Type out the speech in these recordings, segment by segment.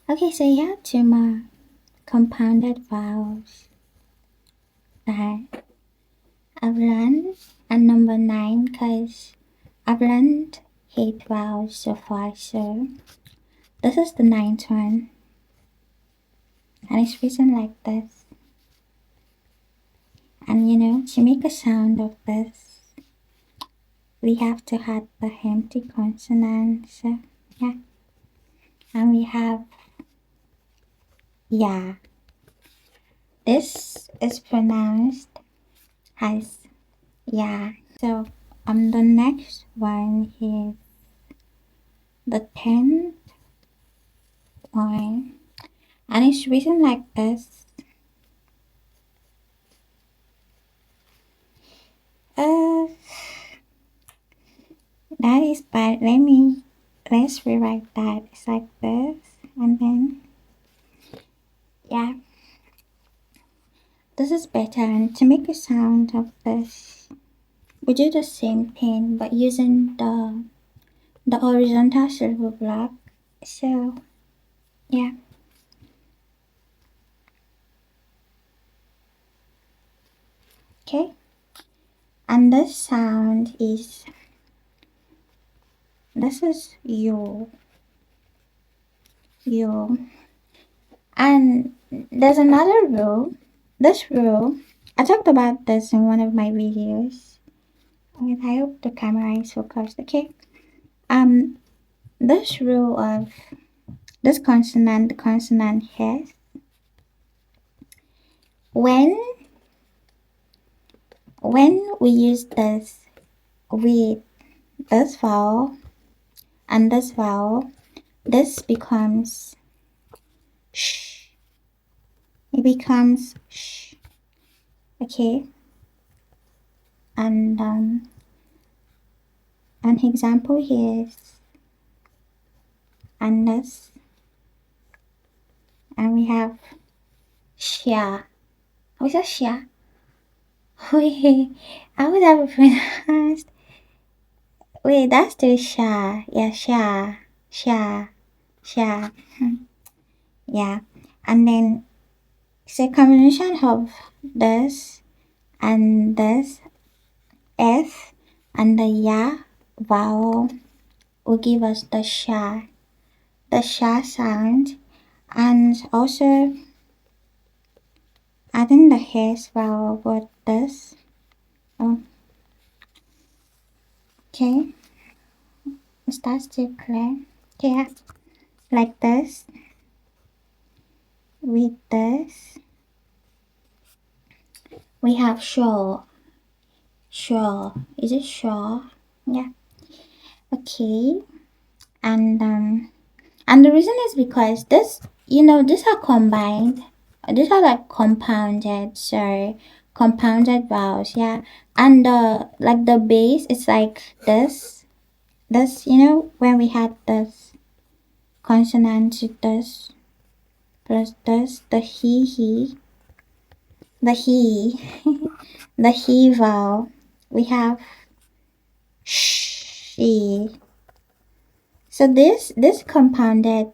Okay, so you have two more compounded vowels that I've learned, and number 9, because I've learned 8 vowels so far, so this is the 9th one, and it's written like this. And to make a sound of this, we have to add the empty consonant, so yeah. And we have yeah. This is pronounced as yeah. So the next one is the 10th one, and it's written like this. That is bad. Let's rewrite that. It's like this, and then yeah. This is better, and to make a sound of this, we do the same thing but using the horizontal syllable block. So yeah. Okay. And this sound is yo. And there's another rule. This rule, I talked about this in one of my videos. I hope the camera is focused. Okay. This rule of this consonant, the consonant has, when we use this with this vowel and this vowel, this becomes sh. It becomes sh. Okay. And an example here is and this, and we have shia. What's that shia? Wait, how would that be pronounced? Wait, that's the sha. Yeah, sha. Yeah. And then it's a combination of this and this S, and the ya vowel will give us the sha sound, and also adding the S vowel with this. Oh, okay. Is that still clear? Yeah, like this, with this, we have sure. Is it sure? Yeah. Okay. And the reason is because these are combined. These are like compounded vowels. Yeah. And the base, it's like this, when we had this consonant to this plus this, the the he, the he vowel, we have she. So this compounded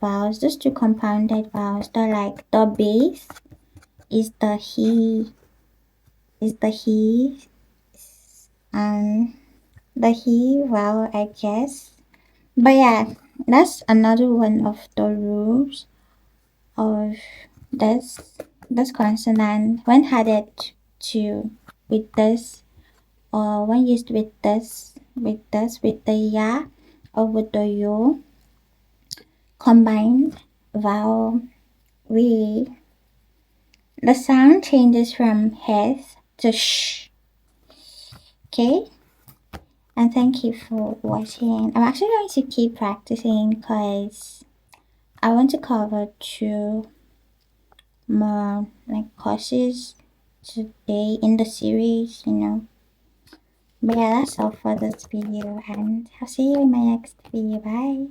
vowels, these two compounded vowels, they're like the base is the he, and the he vowel, I guess. But yeah, that's another one of the rules of this consonant when added to with this, or when used with the ya or with the yo combined vowel, the sound changes from hes to sh. Okay, and thank you for watching. I'm actually going to keep practicing because I want to cover 2 more like courses today in the series. But yeah, that's all for this video, and I'll see you in my next video. Bye.